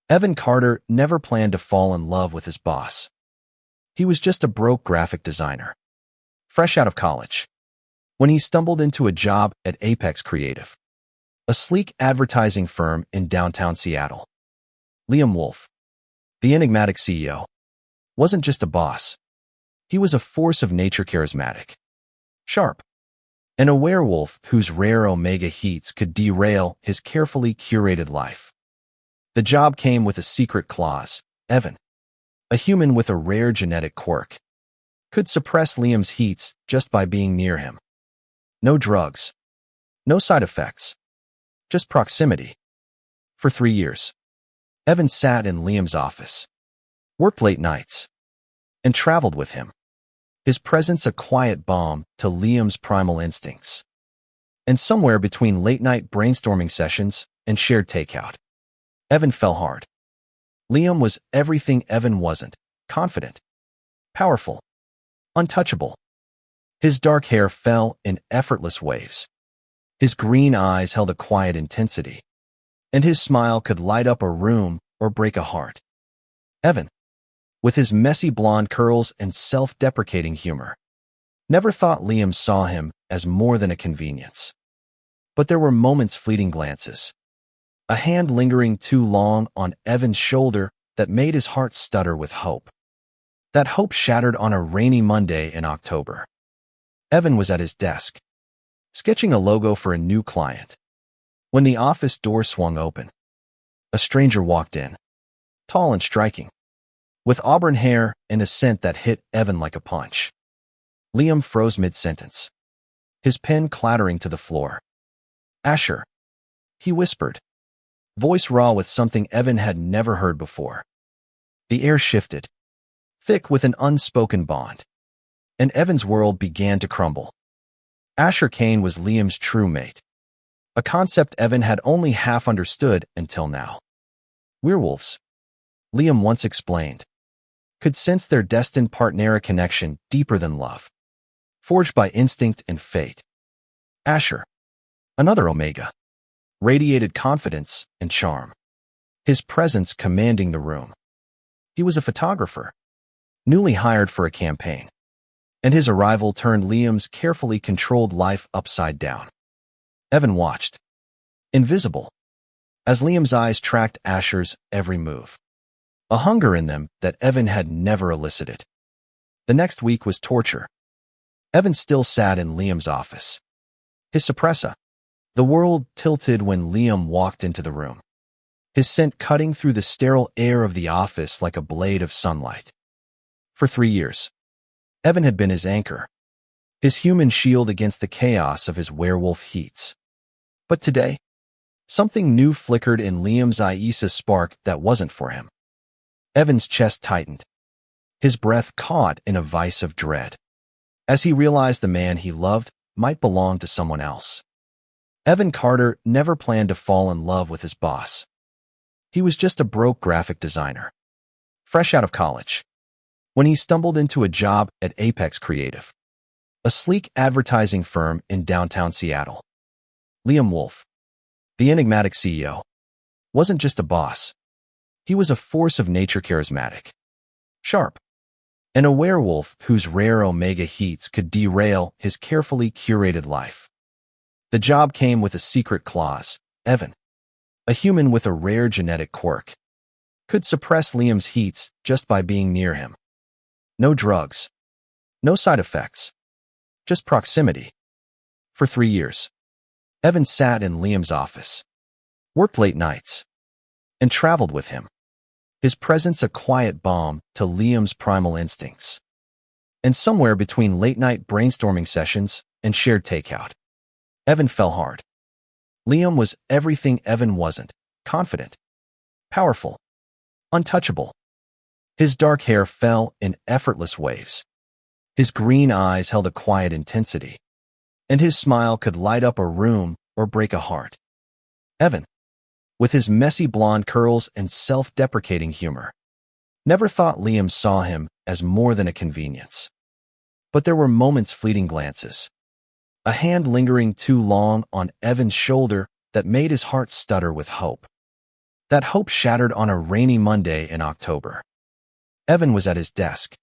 Evan Carter never planned to fall in love with his boss. He was just a broke graphic designer, fresh out of college, when he stumbled into a job at Apex Creative, a sleek advertising firm in downtown Seattle. Liam Wolf, the enigmatic CEO, wasn't just a boss. He was a force of nature, charismatic, sharp, and a werewolf whose rare omega heats could derail his carefully curated life. The job came with a secret clause. Evan, a human with a rare genetic quirk, could suppress Liam's heats just by being near him. No drugs, no side effects, just proximity. For 3 years, Evan sat in Liam's office, worked late nights, and traveled with him, his presence a quiet balm to Liam's primal instincts. And somewhere between late-night brainstorming sessions and shared takeout, Evan fell hard. Liam was everything Evan wasn't: confident, powerful, untouchable. His dark hair fell in effortless waves. His green eyes held a quiet intensity, and his smile could light up a room or break a heart. Evan, with his messy blonde curls and self-deprecating humor, never thought Liam saw him as more than a convenience. But there were moments, fleeting glances, a hand lingering too long on Evan's shoulder that made his heart stutter with hope. That hope shattered on a rainy Monday in October. Evan was at his desk, sketching a logo for a new client, when the office door swung open. A stranger walked in, tall and striking, with auburn hair and a scent that hit Evan like a punch. Liam froze mid-sentence, his pen clattering to the floor. "Asher," he whispered, voice raw with something Evan had never heard before. The air shifted, thick with an unspoken bond, and Evan's world began to crumble. Asher Kane was Liam's true mate, a concept Evan had only half understood until now. Werewolves, Liam once explained, could sense their destined partner, a connection deeper than love, forged by instinct and fate. Asher, another omega, radiated confidence and charm, his presence commanding the room. He was a photographer, newly hired for a campaign, and his arrival turned Liam's carefully controlled life upside down. Evan watched, invisible, as Liam's eyes tracked Asher's every move, a hunger in them that Evan had never elicited. The next week was torture. Evan still sat in Liam's office, his suppressant. The world tilted when Liam walked into the room, his scent cutting through the sterile air of the office like a blade of sunlight. For 3 years, Evan had been his anchor, his human shield against the chaos of his werewolf heats. But today, something new flickered in Liam's eyes, a spark that wasn't for him. Evan's chest tightened, his breath caught in a vice of dread, as he realized the man he loved might belong to someone else. Evan Carter never planned to fall in love with his boss. He was just a broke graphic designer, fresh out of college, when he stumbled into a job at Apex Creative, a sleek advertising firm in downtown Seattle. Liam Wolf, the enigmatic CEO, wasn't just a boss. He was a force of nature, charismatic, sharp, and a werewolf whose rare omega heats could derail his carefully curated life. The job came with a secret clause. Evan, a human with a rare genetic quirk, could suppress Liam's heats just by being near him. No drugs, no side effects, just proximity. For 3 years, Evan sat in Liam's office, worked late nights, and traveled with him, his presence a quiet balm to Liam's primal instincts. And somewhere between late-night brainstorming sessions and shared takeout, Evan fell hard. Liam was everything Evan wasn't: confident, powerful, untouchable. His dark hair fell in effortless waves. His green eyes held a quiet intensity, and his smile could light up a room or break a heart. Evan, with his messy blonde curls and self-deprecating humor, never thought Liam saw him as more than a convenience. But there were moments, fleeting glances, a hand lingering too long on Evan's shoulder that made his heart stutter with hope. That hope shattered on a rainy Monday in October. Evan was at his desk,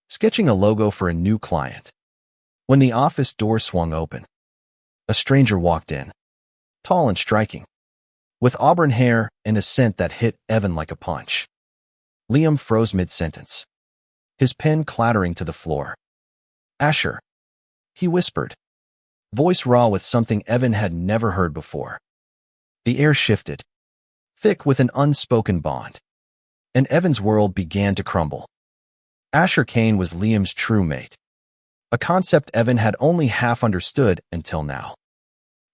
sketching a logo for a new client, when the office door swung open. A stranger walked in, tall and striking, with auburn hair and a scent that hit Evan like a punch. Liam froze mid-sentence, his pen clattering to the floor. "Asher," he whispered, voice raw with something Evan had never heard before. The air shifted, thick with an unspoken bond, and Evan's world began to crumble. Asher Kane was Liam's true mate, a concept Evan had only half understood until now.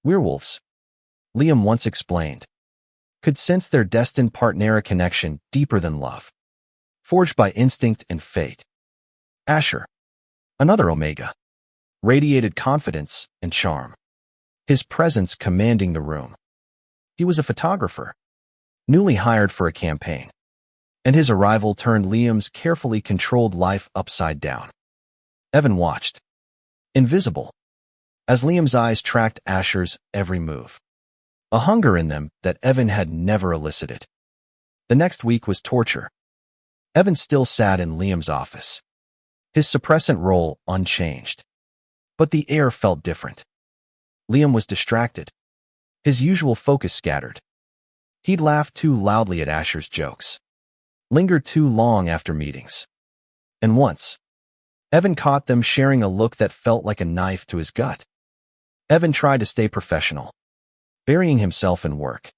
Werewolves, Liam once explained, could sense their destined partner connection deeper than love, forged by instinct and fate. Asher, another Omega, radiated confidence and charm, his presence commanding the room. He was a photographer, newly hired for a campaign, and his arrival turned Liam's carefully controlled life upside down. Evan watched, invisible, as Liam's eyes tracked Asher's every move, a hunger in them that Evan had never elicited. The next week was torture. Evan still sat in Liam's office, his suppressant role unchanged. But the air felt different. Liam was distracted, his usual focus scattered. He'd laughed too loudly at Asher's jokes, lingered too long after meetings. And once, Evan caught them sharing a look that felt like a knife to his gut. Evan tried to stay professional, burying himself in work.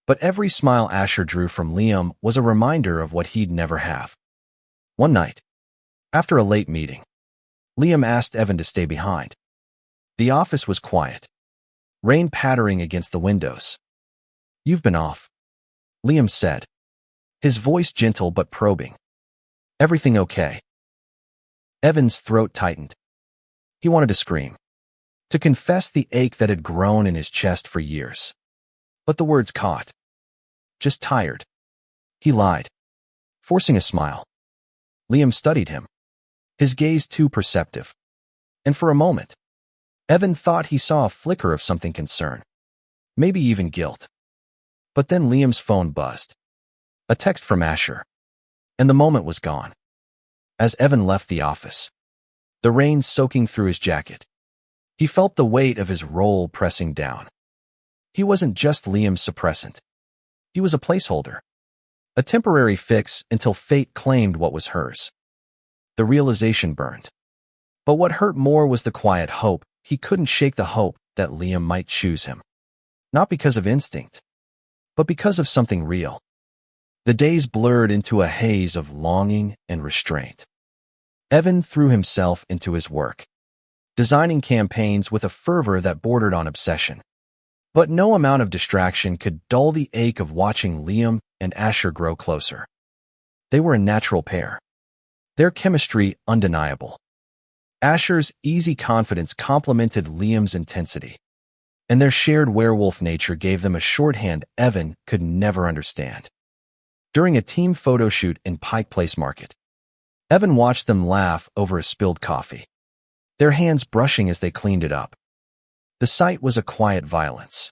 But every smile Asher drew from Liam was a reminder of what he'd never have. One night, after a late meeting, Liam asked Evan to stay behind. The office was quiet, rain pattering against the windows. "You've been off," Liam said, his voice gentle but probing. "Everything okay?" Evan's throat tightened. He wanted to scream, to confess the ache that had grown in his chest for years. But the words caught. "Just tired." He lied, forcing a smile. Liam studied him, his gaze too perceptive. And for a moment, Evan thought he saw a flicker of something concern, maybe even guilt. But then Liam's phone buzzed. A text from Asher. And the moment was gone. As Evan left the office, the rain soaking through his jacket, he felt the weight of his role pressing down. He wasn't just Liam's suppressant. He was a placeholder, a temporary fix until fate claimed what was hers. The realization burned. But what hurt more was the quiet hope. He couldn't shake the hope that Liam might choose him. Not because of instinct, but because of something real. The days blurred into a haze of longing and restraint. Evan threw himself into his work, designing campaigns with a fervor that bordered on obsession. But no amount of distraction could dull the ache of watching Liam and Asher grow closer. They were a natural pair, their chemistry undeniable. Asher's easy confidence complemented Liam's intensity, and their shared werewolf nature gave them a shorthand Evan could never understand. During a team photo shoot in Pike Place Market, Evan watched them laugh over a spilled coffee, their hands brushing as they cleaned it up. The sight was a quiet violence,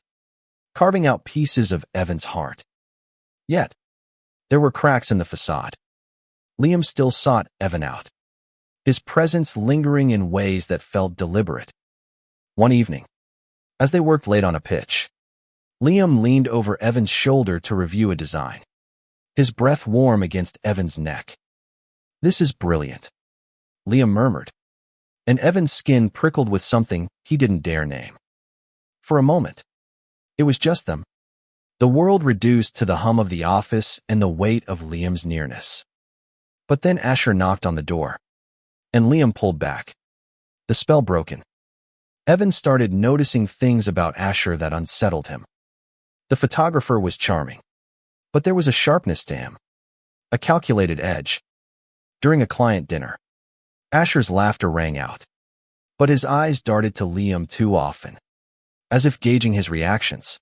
carving out pieces of Evan's heart. Yet, there were cracks in the facade. Liam still sought Evan out, his presence lingering in ways that felt deliberate. One evening, as they worked late on a pitch, Liam leaned over Evan's shoulder to review a design, his breath warm against Evan's neck. "This is brilliant," Liam murmured, and Evan's skin prickled with something he didn't dare name. For a moment, it was just them, the world reduced to the hum of the office and the weight of Liam's nearness. But then Asher knocked on the door, and Liam pulled back, the spell broken. Evan started noticing things about Asher that unsettled him. The photographer was charming, but there was a sharpness to him, a calculated edge. During a client dinner, Asher's laughter rang out, but his eyes darted to Liam too often, as if gauging his reactions.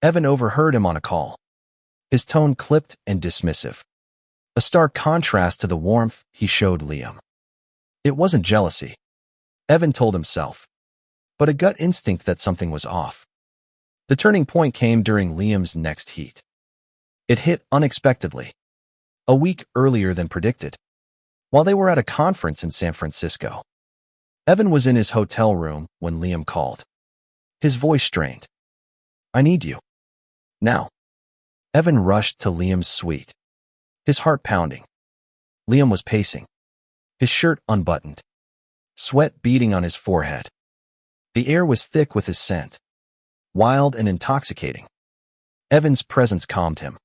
Evan overheard him on a call, his tone clipped and dismissive, a stark contrast to the warmth he showed Liam. It wasn't jealousy, Evan told himself, but a gut instinct that something was off. The turning point came during Liam's next heat. It hit unexpectedly, a week earlier than predicted. While they were at a conference in San Francisco, Evan was in his hotel room when Liam called. His voice strained. "I need you. Now." Evan rushed to Liam's suite, his heart pounding. Liam was pacing, his shirt unbuttoned, sweat beading on his forehead. The air was thick with his scent, wild and intoxicating. Evan's presence calmed him,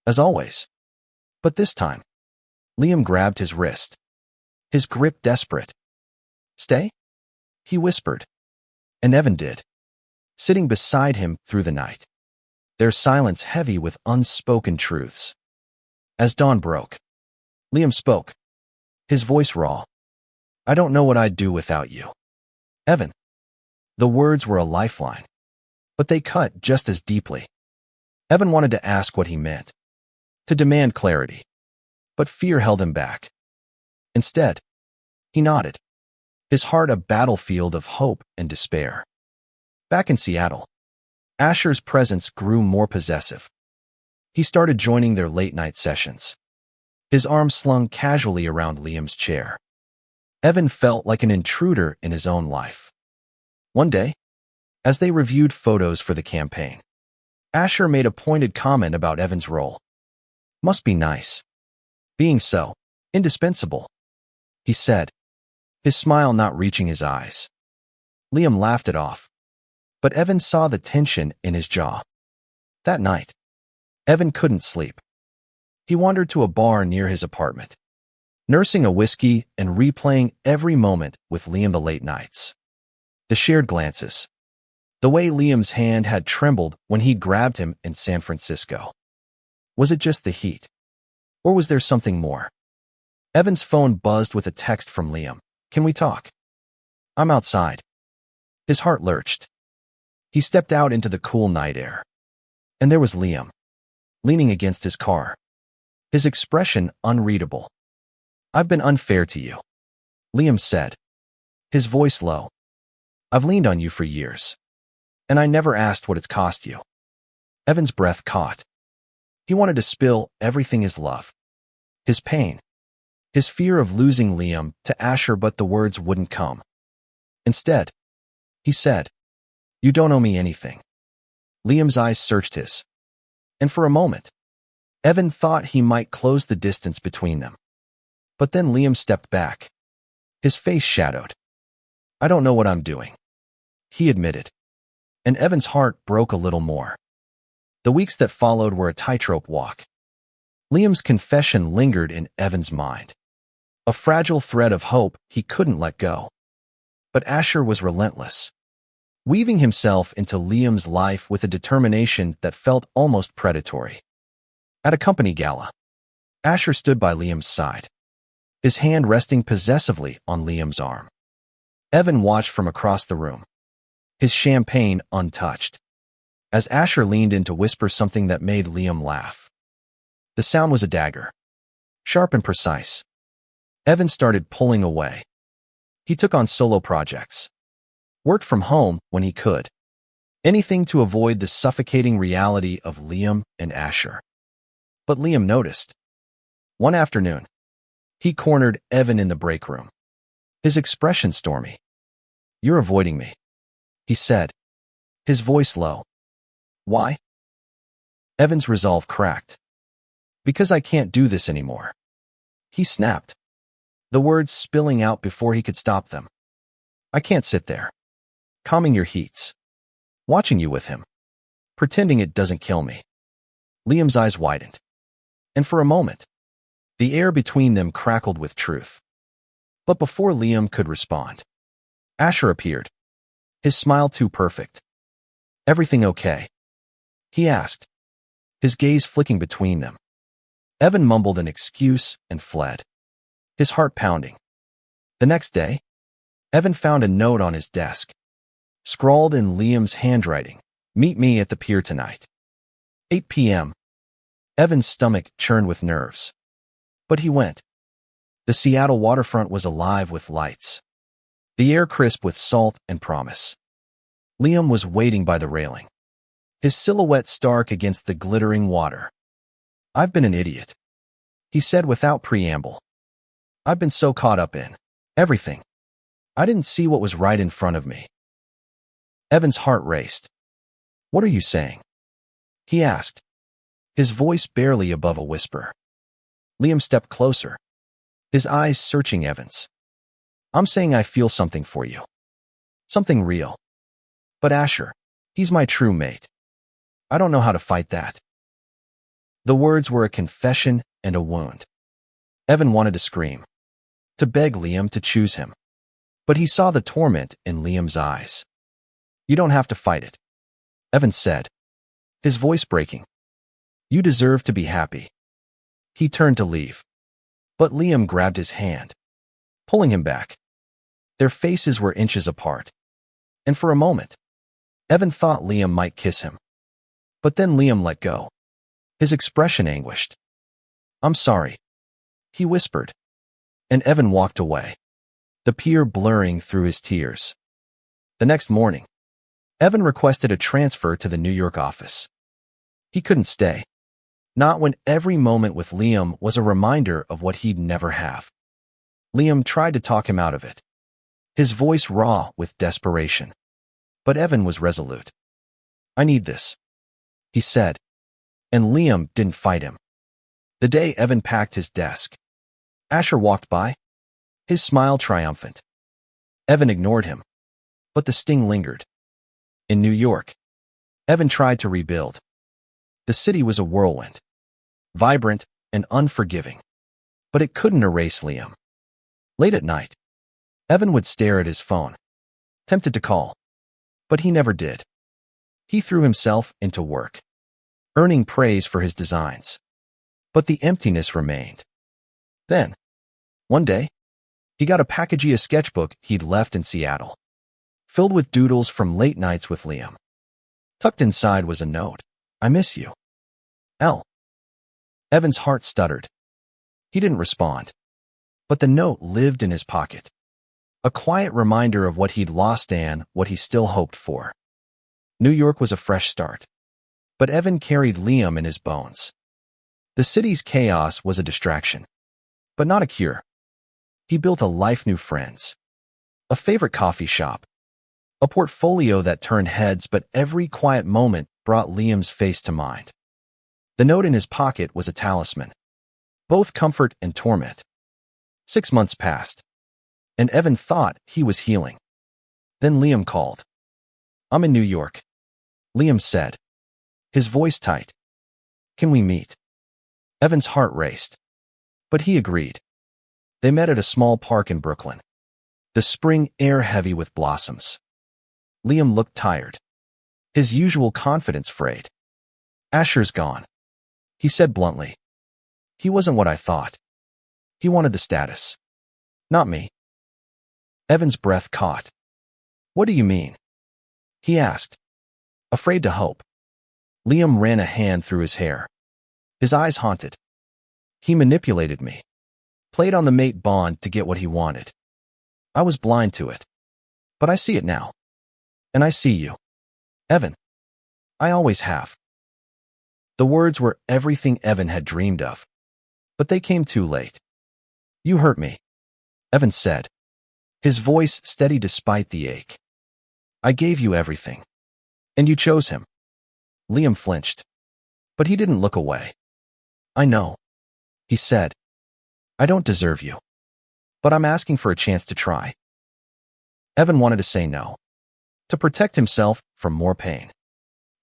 as always. But this time, Liam grabbed his wrist, his grip desperate. "Stay?" he whispered. And Evan did, sitting beside him through the night, their silence heavy with unspoken truths. As dawn broke, Liam spoke, his voice raw. "I don't know what I'd do without you, Evan." The words were a lifeline, but they cut just as deeply. Evan wanted to ask what he meant, to demand clarity, but fear held him back. Instead, he nodded, his heart a battlefield of hope and despair. Back in Seattle, Asher's presence grew more possessive. He started joining their late-night sessions, his arm slung casually around Liam's chair. Evan felt like an intruder in his own life. One day, as they reviewed photos for the campaign, Asher made a pointed comment about Evan's role. "Must be nice, being so indispensable," he said, his smile not reaching his eyes. Liam laughed it off, but Evan saw the tension in his jaw. That night, Evan couldn't sleep. He wandered to a bar near his apartment, nursing a whiskey and replaying every moment with Liam the late nights. The shared glances, the way Liam's hand had trembled when he'd grabbed him in San Francisco. Was it just the heat? Or was there something more? Evan's phone buzzed with a text from Liam. "Can we talk?" "I'm outside." His heart lurched. He stepped out into the cool night air. And there was Liam, leaning against his car, his expression unreadable. "I've been unfair to you," Liam said, his voice low. "I've leaned on you for years, and I never asked what it's cost you." Evan's breath caught. He wanted to spill everything: his love, his pain, his fear of losing Liam to Asher, but the words wouldn't come. Instead, he said, "You don't owe me anything." Liam's eyes searched his, and for a moment, Evan thought he might close the distance between them. But then Liam stepped back, his face shadowed. "I don't know what I'm doing," he admitted, and Evan's heart broke a little more. The weeks that followed were a tightrope walk. Liam's confession lingered in Evan's mind, a fragile thread of hope he couldn't let go. But Asher was relentless, weaving himself into Liam's life with a determination that felt almost predatory. At a company gala, Asher stood by Liam's side, his hand resting possessively on Liam's arm. Evan watched from across the room, his champagne untouched, as Asher leaned in to whisper something that made Liam laugh. The sound was a dagger, sharp and precise. Evan started pulling away. He took on solo projects, worked from home when he could, anything to avoid the suffocating reality of Liam and Asher. But Liam noticed. One afternoon, he cornered Evan in the break room, his expression stormy. "You're avoiding me," he said, his voice low. "Why?" Evan's resolve cracked. "Because I can't do this anymore," he snapped, the words spilling out before he could stop them. "I can't sit there, calming your heats, watching you with him, pretending it doesn't kill me." Liam's eyes widened, and for a moment, the air between them crackled with truth. But before Liam could respond, Asher appeared, his smile too perfect. "Everything okay?" he asked, his gaze flicking between them. Evan mumbled an excuse and fled, his heart pounding. The next day, Evan found a note on his desk, scrawled in Liam's handwriting, "Meet me at the pier tonight, 8 p.m. Evan's stomach churned with nerves. But he went. The Seattle waterfront was alive with lights, the air crisp with salt and promise. Liam was waiting by the railing, his silhouette stark against the glittering water. I've been an idiot, he said without preamble. I've been so caught up in everything. I didn't see what was right in front of me. Evan's heart raced. What are you saying? He asked, his voice barely above a whisper. Liam stepped closer, his eyes searching Evan's. I'm saying I feel something for you. Something real. But Asher, he's my true mate. I don't know how to fight that. The words were a confession and a wound. Evan wanted to scream, to beg Liam to choose him. But he saw the torment in Liam's eyes. You don't have to fight it, Evan said, his voice breaking. You deserve to be happy. He turned to leave, but Liam grabbed his hand, pulling him back. Their faces were inches apart, and for a moment, Evan thought Liam might kiss him. But then Liam let go, his expression anguished. I'm sorry, he whispered, and Evan walked away, the pier blurring through his tears. The next morning, Evan requested a transfer to the New York office. He couldn't stay, not when every moment with Liam was a reminder of what he'd never have. Liam tried to talk him out of it, his voice raw with desperation. But Evan was resolute. I need this, he said, and Liam didn't fight him. The day Evan packed his desk, Asher walked by, his smile triumphant. Evan ignored him, but the sting lingered. In New York, Evan tried to rebuild. The city was a whirlwind, vibrant and unforgiving, but it couldn't erase Liam. Late at night, Evan would stare at his phone, tempted to call, but he never did. He threw himself into work, earning praise for his designs. But the emptiness remained. Then, one day, he got a Packagia sketchbook he'd left in Seattle, filled with doodles from late nights with Liam. Tucked inside was a note. I miss you. L. Evan's heart stuttered. He didn't respond, but the note lived in his pocket. A quiet reminder of what he'd lost and what he still hoped for. New York was a fresh start, but Evan carried Liam in his bones. The city's chaos was a distraction, but not a cure. He built a life, new friends, a favorite coffee shop, a portfolio that turned heads, but every quiet moment brought Liam's face to mind. The note in his pocket was a talisman, both comfort and torment. 6 months passed, and Evan thought he was healing. Then Liam called. I'm in New York, Liam said, his voice tight. Can we meet? Evan's heart raced, but he agreed. They met at a small park in Brooklyn, the spring air heavy with blossoms. Liam looked tired, his usual confidence frayed. Asher's gone, he said bluntly. He wasn't what I thought. He wanted the status, not me. Evan's breath caught. What do you mean? He asked, afraid to hope. Liam ran a hand through his hair, his eyes haunted. He manipulated me, played on the mate bond to get what he wanted. I was blind to it, but I see it now. And I see you, Evan. I always have. The words were everything Evan had dreamed of, but they came too late. You hurt me, Evan said, his voice steady despite the ache. I gave you everything, and you chose him. Liam flinched, but he didn't look away. I know, he said. I don't deserve you, but I'm asking for a chance to try. Evan wanted to say no, to protect himself from more pain.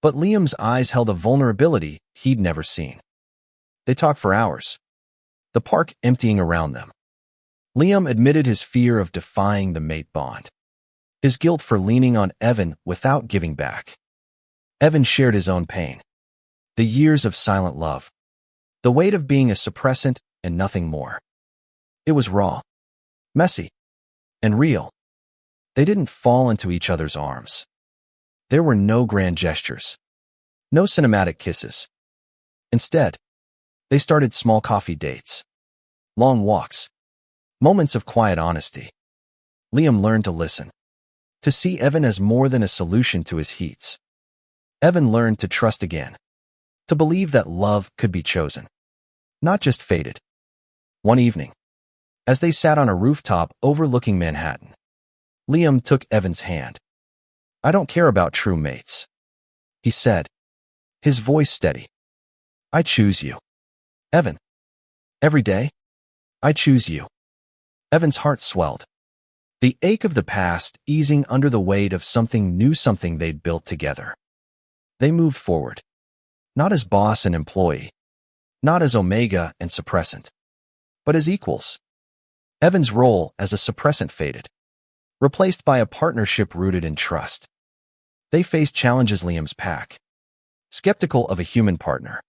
But Liam's eyes held a vulnerability he'd never seen. They talked for hours, the park emptying around them. Liam admitted his fear of defying the mate bond, his guilt for leaning on Evan without giving back. Evan shared his own pain, the years of silent love, the weight of being a suppressant and nothing more. It was raw, messy, and real. They didn't fall into each other's arms. There were no grand gestures, no cinematic kisses. Instead, they started small coffee dates, long walks, moments of quiet honesty. Liam learned to listen, to see Evan as more than a solution to his heats. Evan learned to trust again, to believe that love could be chosen. not just faded. One evening, as they sat on a rooftop overlooking Manhattan, Liam took Evan's hand. "I don't care about true mates," he said, his voice steady. "I choose you. Evan. Every day, I choose you." Evan's heart swelled. The ache of the past easing under the weight of something new, something they'd built together. They moved forward. Not as boss and employee, not as Omega and Suppressant, but as equals. Evan's role as a Suppressant faded, replaced by a partnership rooted in trust. They faced challenges Liam's pack, skeptical of a human partner.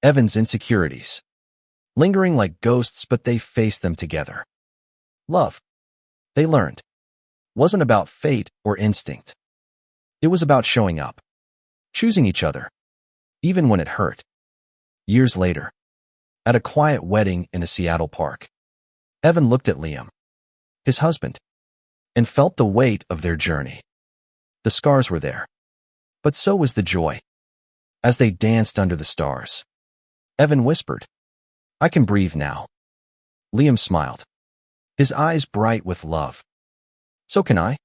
Evan's insecurities, lingering like ghosts, but they faced them together. Love, they learned, wasn't about fate or instinct. It was about showing up, choosing each other, even when it hurt. Years later, at a quiet wedding in a Seattle park, Evan looked at Liam, his husband, and felt the weight of their journey. The scars were there, but so was the joy. As they danced under the stars, Evan whispered, "I can breathe now." Liam smiled, his eyes bright with love. "So can I."